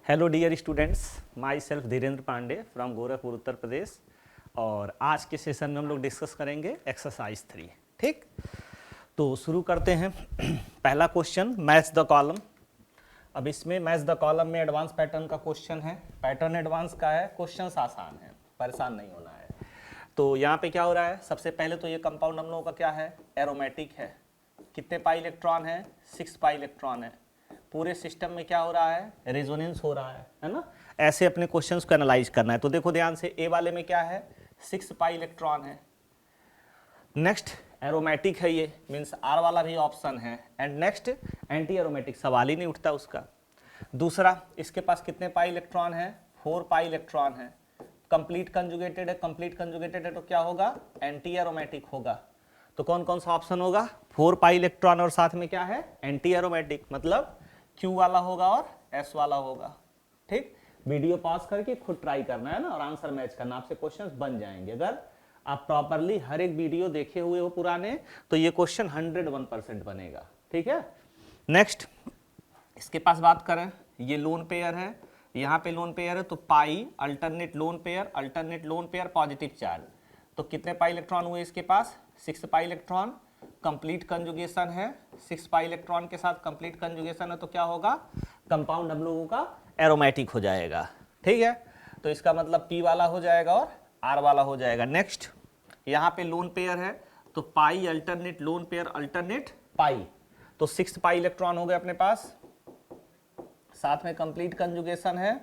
Hello dear students, myself Dhirendra Pandey from Gorakhpur Uttar Pradesh. और आज के सेशन में हम लोग डिस्कस करेंगे एक्सरसाइज 3। ठीक, तो शुरू करते हैं। पहला क्वेश्चन, मैच द कॉलम। अब इसमें मैच द कॉलम में एडवांस पैटर्न का क्वेश्चन है। पैटर्न एडवांस का है, क्वेश्चन आसान है, परेशान नहीं होना है। तो यहाँ पे क्या हो रहा है, सबसे पहले तो ये कंपाउंड हम लोगों का क्या है, एरोमेटिक है। कितने पाई इलेक्ट्रॉन है, 6 पाई इलेक्ट्रॉन है। पूरे सिस्टम में क्या हो रहा है, रेजोनेंस हो रहा है ना। ऐसे अपने क्वेश्चंस को एनालाइज करना है। तो देखो ध्यान से, ए वाले में क्या है, 6 पाई इलेक्ट्रॉन है। नेक्स्ट एरोमेटिक है, ये मीन्स आर वाला भी ऑप्शन है। एंड नेक्स्ट एंटी एरोमेटिक, सवाल ही नहीं उठता उसका। दूसरा, इसके पास कितने पाई इलेक्ट्रॉन है, 4 पाई इलेक्ट्रॉन है। कंप्लीट कंजुगेटेड है, कंप्लीट कंजुगेटेड है तो क्या होगा, एंटी एरोमेटिक होगा। तो कौन कौन सा ऑप्शन होगा, 4 पाई इलेक्ट्रॉन और साथ में क्या है, एंटी एरोमेटिक, मतलब Q वाला होगा और S वाला होगा। ठीक, वीडियो पॉज करके खुद ट्राई करना है ना, और आंसर मैच करना, आपसे क्वेश्चंस बन जाएंगे। अगर आप प्रॉपरली हर एक वीडियो देखे हुए हो पुराने, तो ये क्वेश्चन 101% बनेगा। ठीक है, नेक्स्ट इसके पास बात करें, ये लोन पेयर है, यहाँ पे लोन पेयर है, तो pi alternate lone pair positive charge. तो कितने पाई इलेक्ट्रॉन हुए इसके पास, 6 पाई इलेक्ट्रॉन। कंप्लीट कंजुगेशन है, 6 पाई इलेक्ट्रॉन के साथ कंप्लीट कंजुगेशन है, तो क्या होगा, कंपाउंड हम लोगों का एरोमेटिक हो जाएगा। ठीक है, तो इसका मतलब P वाला हो जाएगा और R वाला हो जाएगा। नेक्स्ट यहाँ पे लोन पेयर है, तो pi alternate lone pair alternate पाई, तो 6 पाई इलेक्ट्रॉन हो गए अपने पास, साथ में कंप्लीट कंजुगेशन है,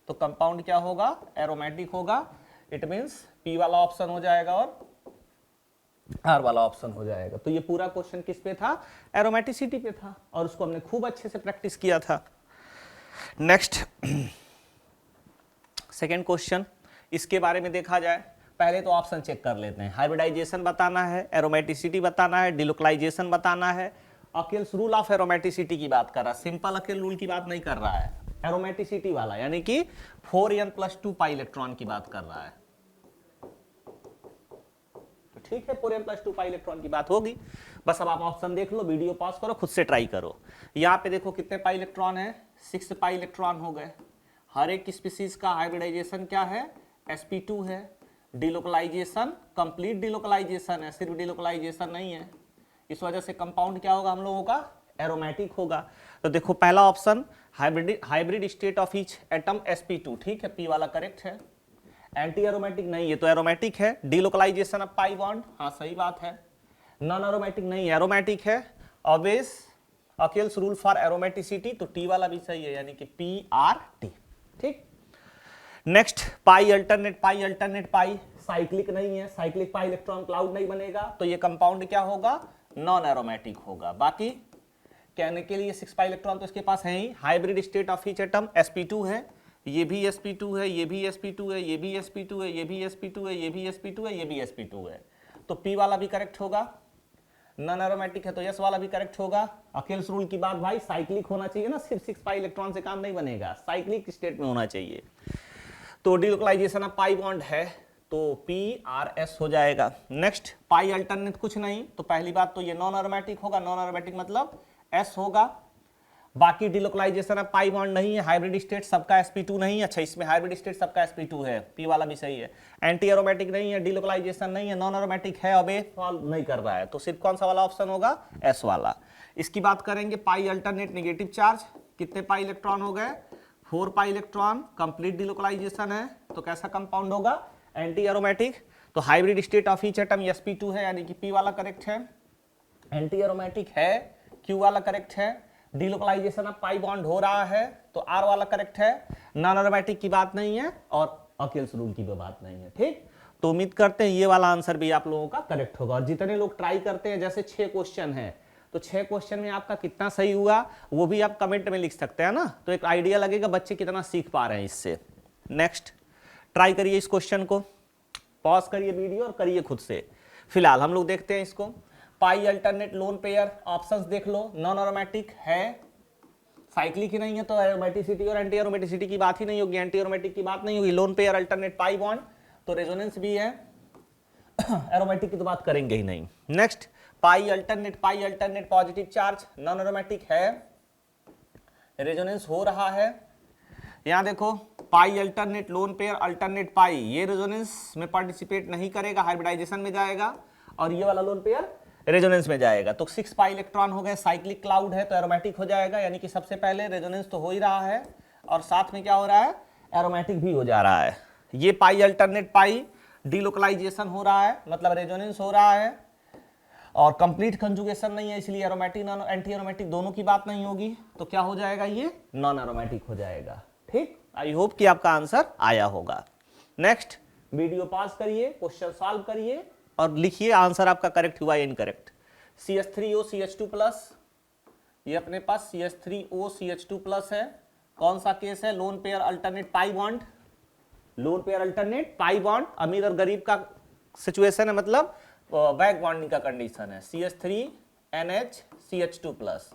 तो कंपाउंड क्या होगा, एरोमेटिक होगा। इट मीन्स P वाला ऑप्शन हो जाएगा और R वाला ऑप्शन हो जाएगा। तो ये पूरा क्वेश्चन किस पे था, एरोमेटिसिटी पे था, और उसको हमने खूब अच्छे से प्रैक्टिस किया था। नेक्स्ट सेकंड क्वेश्चन, इसके बारे में देखा जाए, पहले तो ऑप्शन चेक कर लेते हैं। हाइब्रिडाइजेशन बताना है, एरोमेटिसिटी बताना है, डिलोकलाइजेशन बताना है। अकेल्स रूल ऑफ एरोमेटिसिटी की बात कर रहा है, सिंपल अकेल रूल की बात नहीं कर रहा है, एरोमेटिसिटी वाला, यानी कि 4n+2 पाई इलेक्ट्रॉन की बात कर रहा है। ठीक है, 4n+2 पाई इलेक्ट्रॉन की बात होगी। बस अब आप ऑप्शन देख लो, वीडियो पॉज करो, खुद से ट्राई करो। यहाँ पे देखो कितने पाई इलेक्ट्रॉन है, 6 पाई इलेक्ट्रॉन हो गए। हर एक स्पीसीज का हाइब्रिडाइजेशन क्या है, sp2 है। डिलोकलाइजेशन कंप्लीट डिलोकलाइजेशन है, सिर्फ डिलोकलाइजेशन नहीं है। इस वजह से कंपाउंड क्या होगा हम लोगों का, एरोमेटिक होगा। तो देखो पहला option, hybrid state of each atom sp2, ठीक है, P वाला करेक्ट है। एंटी एरोमेटिक नहीं है तो एरोमेटिक है। डिलोकलाइजेशन ऑफ पाई बॉन्ड, हाँ सही बात है। नॉन एरोमेटिक नहीं, एरोमेटिक है। ऑब्वियस अकेल्स रूल फॉर एरोमेटिसिटी, तो टी वाला भी सही है, यानी कि PRT। ठीक, नेक्स्ट पाई अल्टरनेट पाई साइक्लिक नहीं है, साइक्लिक पाई इलेक्ट्रॉन क्लाउड नहीं बनेगा, तो ये कंपाउंड क्या होगा, नॉन एरोमेटिक होगा। बाकी कहने के लिए 6 पाई इलेक्ट्रॉन तो इसके पास है ही। Hybrid state of each atom sp2 है, ये भी sp2 है, ये भी sp2 है, ये भी sp2 है, ये भी sp2 है, ये भी sp2 है, ये भी sp2 है, तो P वाला भी करेक्ट होगा। नॉन एरोमेटिक है तो S वाला भी करेक्ट होगा। अकेल्स रूल की बात भाई, साइक्लिक होना चाहिए ना, सिर्फ 6 पाई इलेक्ट्रॉन से काम नहीं बनेगा, साइक्लिक स्टेट में होना चाहिए। तो डिलोकलाइजेशन ऑफ पाई बॉन्ड है, तो PRS हो जाएगा। नेक्स्ट पाई अल्टरनेट कुछ नहीं, तो पहली बात तो ये नॉन एरोमेटिक होगा, नॉन एरोमेटिक मतलब S होगा। बाकी डिलोकलाइजेशन ऑफ पाई बॉन्ड नहीं है, हाइब्रिड स्टेट सबका sp2 नहीं है। अच्छा, इसमें हाइब्रिड स्टेट सबका sp2 है, P वाला भी सही है। एंटी एरोमेटिक नहीं है, डिलोकलाइजेशन नहीं है, नॉन एरोमेटिक है, अब ये सॉल्व नहीं कर रहा है, तो सिर्फ कौन सा वाला ऑप्शन होगा, S वाला। इसकी बात करेंगे, पाई अल्टरनेट नेगेटिव चार्ज, कितने पाई इलेक्ट्रॉन हो गए, 4 पाई इलेक्ट्रॉन, कंप्लीट डिलोकलाइजेशन है, तो कैसा कंपाउंड होगा, एंटी एरोमेटिक। तो hybrid state of each atom sp2 है, यानी कि P वाला करेक्ट है। एंटी एरोमेटिक है, Q वाला करेक्ट है। डिलोकलाइजेशन ऑफ पाई बॉन्ड हो रहा है, तो R वाला करेक्ट है। नॉन एरोमेटिक की बात नहीं है और अकेल्स रूल की भी बात नहीं है। ठीक, तो उम्मीद करते हैं ये वाला आंसर भी आप लोगों का करेक्ट होगा। और जितने लोग ट्राई करते हैं, जैसे 6 क्वेश्चन है, तो 6 क्वेश्चन में आपका कितना सही हुआ वो भी आप कमेंट में लिख सकते हैं ना, तो एक आइडिया लगेगा बच्चे कितना सीख पा रहे हैं इससे। नेक्स्ट ट्राई करिए इस क्वेश्चन को, पॉज करिए वीडियो और करिए खुद से। फिलहाल हम लोग देखते हैं इसको। पाई अल्टरनेट लोन पेयर, ऑप्शंस देख लो, नॉन एरोमेटिक है, साइक्लिक ही नहीं है, तो एरोमेटिसिटी और एंटी एरोमेटिसिटी की बात ही नहीं होगी, एंटी एरोमेटिक की बात नहीं होगी। Lone pair alternate pi bond, तो रेजोनेंस भी है, एरोमेटिक की तो बात करेंगे ही नहीं। Next pi alternate positive charge, non aromatic है, रेजोनेंस हो रहा है। यहाँ देखो pi alternate lone pair alternate pi, ये रेजोनेंस में पार्टिसिपेट नहीं करेगा, हाइब्रिडाइजेशन में जाएगा, और ये वाला लोन पेयर रेजोनेंस में जाएगा। तो 6 पाई इलेक्ट्रॉन हो गए, साइक्लिक क्लाउड है तो एरोमेटिक हो जाएगा, यानी कि सबसे पहले रेजोनेंस तो हो ही रहा है और साथ में क्या हो रहा है, एरोमेटिक भी हो जा रहा है। ये पाई अल्टरनेट पाई डीलोकलाइजेशन हो रहा है, मतलब रेजोनेंस हो रहा है और कंप्लीट कंजुगेशन नहीं है, इसलिए एरोमेटिक नॉन एंटी एरोमेटिक दोनों की बात नहीं होगी, तो क्या हो जाएगा, ये नॉन एरोमेटिक हो जाएगा। ठीक, आई होप कि आपका आंसर आया होगा। नेक्स्ट वीडियो पॉज करिए, क्वेश्चन सॉल्व करिए और लिखिए आंसर आपका करेक्ट हुआ या इनकरेक्ट। CH3O CH2 प्लस, ये अपने पास CH3O CH2 प्लस है, कौन सा केस है, loan pair alternate pi bond, loan pair alternate pi bond, अमीर और गरीब का सिचुएशन है, मतलब बैक बॉन्डिंग का कंडीशन है, CH3NH CH2 प्लस।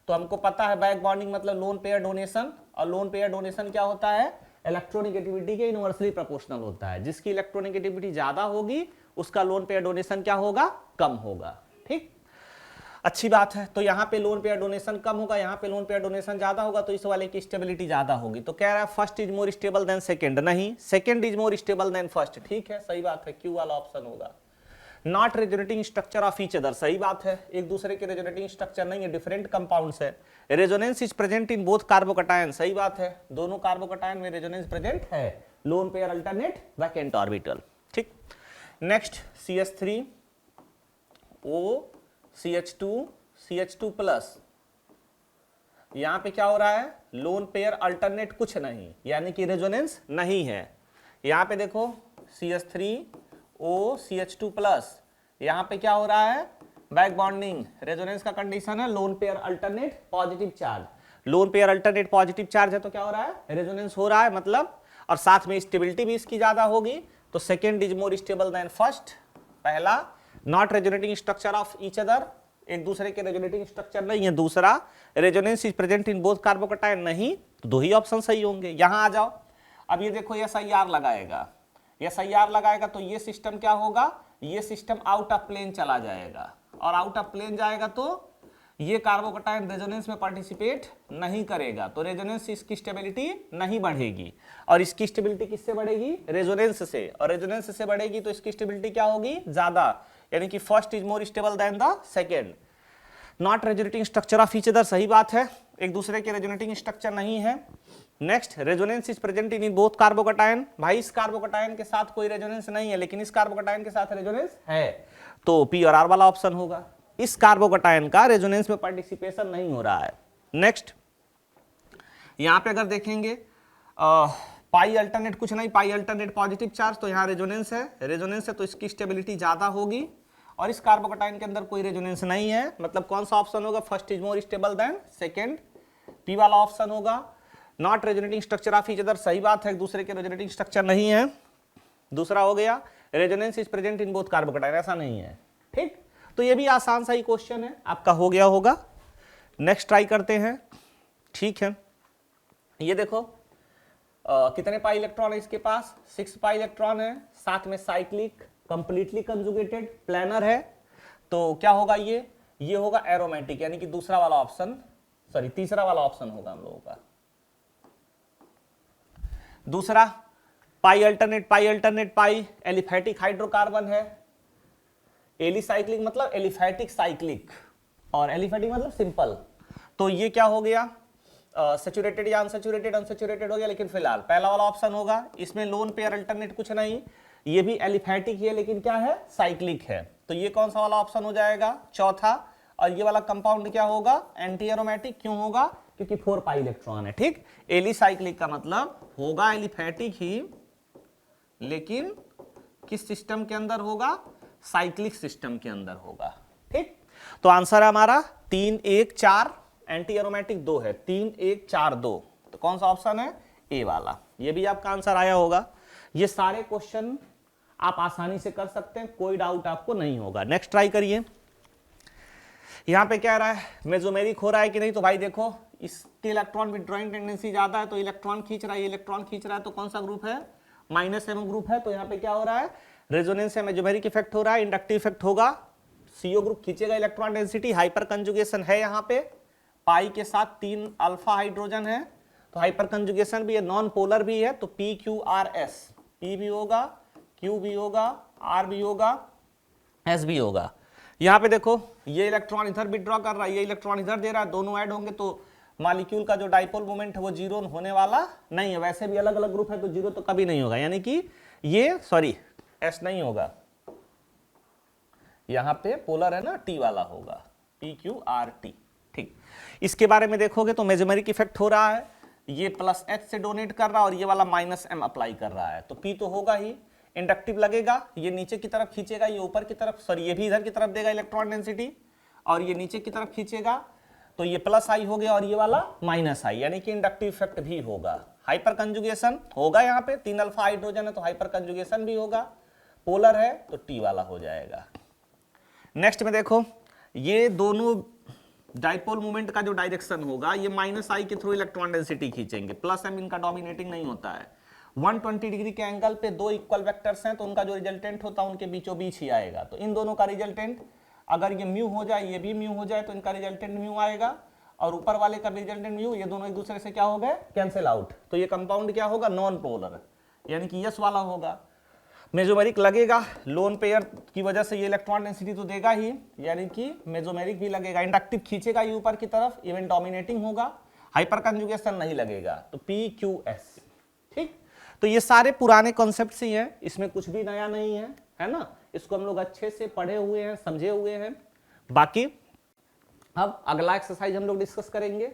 तो हमको पता है बैक बॉन्डिंग मतलब लोन पेयर डोनेशन, और लोन पेयर डोनेशन क्या होता है, इलेक्ट्रोनेगेटिविटी के इनवर्सली प्रोपोर्शनल होता है, जिसकी इलेक्ट्रोनेगेटिविटी ज्यादा होगी उसका लोन पेयर डोनेशन क्या होगा, कम होगा। ठीक, अच्छी बात है। तो यहाँ पे लोन पेयर डोनेशन कम होगा, यहाँ पे लोन पेयर डोनेशन ज्यादा होगा, तो इस वाले की स्टेबिलिटी ज्यादा होगी। तो कह रहा है first is more stable than second, नहीं, second is more stable than first. ठीक है, सही बात है, क्यू वाला ऑप्शन होगा। Not resonating structure of each other, सही बात है, एक दूसरे के रेजोनेटिंग स्ट्रक्चर नहीं है, डिफरेंट कंपाउंड्स है। Resonance is present in both carbocation, सही बात है, दोनों कार्बोकटायन में रेजोनेंस प्रेजेंट है। Loan pair alternate vacant orbital. ठीक, नेक्स्ट CH3O CH2 प्लस, यहां पे क्या हो रहा है, लोन पेयर अल्टरनेट कुछ नहीं, यानी कि रेजोनेंस नहीं है। यहां पे देखो CH3O CH2 प्लस, यहां पे क्या हो रहा है, बैक बॉन्डिंग, रेजोनेंस का कंडीशन है loan pair alternate positive charge, loan pair alternate positive charge है तो क्या हो रहा है, रेजोनेंस हो रहा है, मतलब, और साथ में स्टेबिलिटी भी इसकी ज्यादा होगी, तो second is more stable than first. पहला not resonating structure of each other, एक दूसरे के रेजोनेटिंग स्ट्रक्चर नहीं है। दूसरा resonance is present in both carbocation, नहीं, तो दो ही ऑप्शन सही होंगे। यहां आ जाओ, अब ये देखो SIR लगाएगा, SIR लगाएगा तो ये सिस्टम क्या होगा, ये सिस्टम आउट ऑफ प्लेन चला जाएगा, और आउट ऑफ प्लेन जाएगा तो ये कार्बोकटायन रेजोनेंस में पार्टिसिपेट नहीं करेगा, तो रेजोनेंस इसकी स्टेबिलिटी नहीं बढ़ेगी, और इसकी स्टेबिलिटी किससे बढ़ेगी, रेजोनेंस से, और रेजोनेंस से बढ़ेगी तो इसकी स्टेबिलिटी क्या होगी, ज्यादा, यानी कि first is more stable then the second. Not resonating structure of each other, सही बात है, एक दूसरे के रेजोनेटिंग स्ट्रक्चर नहीं है। Next resonance is present in both carbocation, भाई इस कार्बोकटायन के साथ कोई रेजोनेंस नहीं है, लेकिन इस कार्बोकटायन के साथ रेजोनेंस है, तो P और R वाला ऑप्शन होगा। इस कार्बोकटायन का रेजोनेंस में पार्टिसिपेशन नहीं हो रहा है। नेक्स्ट यहां पे अगर देखेंगे पाई अल्टरनेट कुछ नहीं, पाई अल्टरनेट पॉजिटिव चार्ज, तो यहाँ रेजोनेंस है, रेजोनेंस है तो इसकी स्टेबिलिटी ज्यादा होगी, और इस कार्बोकटायन के अंदर कोई रेजोनेंस नहीं है, मतलब कौन सा ऑप्शन होगा, first is more stable then second, P वाला ऑप्शन होगा। Not resonating structure of each other, सही बात है, एक दूसरे के रेजोनेटिंग स्ट्रक्चर नहीं है। दूसरा हो गया resonance is present in both carbocation, ऐसा नहीं है। ठीक, तो ये भी आसान सा ही क्वेश्चन है, आपका हो गया होगा। नेक्स्ट ट्राई करते हैं। ठीक है, ये देखो कितने पाई इलेक्ट्रॉन है इसके पास, 6 पाई इलेक्ट्रॉन है, साथ में साइक्लिक, कंप्लीटली कंजुगेटेड, प्लानर है, तो क्या होगा, ये होगा एरोमेटिक, यानी कि दूसरा वाला ऑप्शन, सॉरी तीसरा वाला ऑप्शन होगा हम लोगों का। दूसरा पाई अल्टरनेट पाई एलिफैटिक हाइड्रोकार्बन है, एलिसाइक्लिक मतलब एलिफैटिक साइक्लिक, और एलिफैटिक मतलब सिंपल, तो ये क्या हो गया, सैचुरेटेड या अनसैचुरेटेड, अनसैचुरेटेड हो गया, लेकिन फिलहाल पहला वाला ऑप्शन होगा। इसमें लोन पेयर अल्टरनेट कुछ नहीं, ये भी एलिफैटिक है लेकिन क्या है, साइक्लिक है, तो ये कौन सा वाला ऑप्शन हो जाएगा, चौथा। और ये वाला कंपाउंड क्या होगा, एंटी एरोमेटिक, क्यों होगा, क्योंकि 4 पाई इलेक्ट्रॉन है। ठीक, एलिसाइक्लिक का मतलब होगा एलिफैटिक ही, लेकिन किस सिस्टम के अंदर होगा, साइक्लिक सिस्टम के अंदर होगा। ठीक, तो आंसर है हमारा 3, 1, 4, एंटी एरोमेटिक 2 है, 3, 1, 4, 2, तो कौन सा ऑप्शन है, ए वाला। ये भी आपका आंसर आया होगा। ये सारे क्वेश्चन आप आसानी से कर सकते हैं, कोई डाउट आपको नहीं होगा। नेक्स्ट ट्राई करिए। यहां पे क्या रहा है, मेसोमेरिक हो रहा है कि नहीं, तो भाई देखो इसके इलेक्ट्रॉन विथड्रॉइंग टेंडेंसी ज्यादा है, तो इलेक्ट्रॉन खींच रहा है, इलेक्ट्रॉन खींच रहा है, तो कौन सा ग्रुप है, -M ग्रुप है, तो यहाँ पे क्या हो रहा है, रेजोनेंस से मेसोमेरिक इफेक्ट हो रहा है, इंडक्टिव इफेक्ट होगा, CO ग्रुप खींचेगा इलेक्ट्रॉन डेंसिटी, हाइपर कंजुगेशन है यहाँ पे, पाई के साथ 3 अल्फा हाइड्रोजन है, तो तो हाइपर कंजुगेशन भी है, नॉन पोलर भी है, तो P Q R S, P भी होगा, क्यू भी होगा, आर भी होगा, एस भी होगा। यहां पे देखो ये इलेक्ट्रॉन इधर विड्रॉ कर रहा है, ये इलेक्ट्रॉन इधर दे रहा है, दोनों ऐड होंगे तो मॉलिक्यूल का जो डाइपोल मोमेंट है वो जीरो होने वाला नहीं है। वैसे भी अलग अलग ग्रुप है तो जीरो तो कभी नहीं होगा, यानी कि ये सॉरी एस नहीं होगा, यहां पे पोलर है ना, टी वाला होगा, पी क्यू आर टी। ठीक, इसके बारे में देखोगे तो मेसोमेरिक इफेक्ट हो रहा है, ये प्लस एच से डोनेट कर रहा है और ये वाला माइनस एम अप्लाई कर रहा है, तो पी तो होगा ही, इंडक्टिव लगेगा, ये नीचे की तरफ खींचेगा, ये ऊपर की तरफ, सॉरी ये भी इधर की तरफ देगा इलेक्ट्रॉन डेंसिटी, और ये नीचे की तरफ खींचेगा, तो ये प्लस आई हो गया और ये वाला माइनस आई, यानी कि इंडक्टिव इफेक्ट भी होगा। हाइपर कंजुगेशन होगा, यहाँ पे 3 अल्फा हाइड्रोजन है तो हाइपर कंजुगेशन भी होगा, पोलर है तो टी वाला हो जाएगा। नेक्स्ट में देखो ये दोनों डाइपोल मूवमेंट का जो डायरेक्शन होगा, ये माइनस आई के थ्रू इलेक्ट्रॉन डेंसिटी खींचेंगे, प्लस एम इनका डोमिनेटिंग नहीं होता है। 120 डिग्री के एंगल पे दो इक्वल वेक्टर्स हैं तो उनका जो रिजल्टेंट होता है उनके बीचों बीच ही आएगा, तो इन दोनों का रिजल्टेंट अगर ये म्यू हो जाए, ये भी म्यू हो जाए, तो इनका रिजल्टेंट म्यू आएगा, और ऊपर वाले का रिजल्टेंट म्यू, ये दोनों एक दूसरे से क्या हो गए, कैंसिल आउट, तो ये कंपाउंड क्या होगा, नॉन पोलर, यानी कि यस वाला होगा। मेसोमेरिक लगेगा, लोन पेयर की वजह से ये इलेक्ट्रॉन डेंसिटी तो देगा ही, यानी कि मेसोमेरिक भी लगेगा, इंडक्टिव खींचेगा ये ऊपर की तरफ, इवन डोमिनेटिंग होगा, हाइपर कंजुगेशन नहीं लगेगा, तो पी क्यू एस। ठीक, तो ये सारे पुराने कॉन्सेप्ट्स ही हैं, इसमें कुछ भी नया नहीं है ना, इसको हम लोग अच्छे से पढ़े हुए हैं, समझे हुए हैं। बाकी अब अगला एक्सरसाइज हम लोग डिस्कस करेंगे।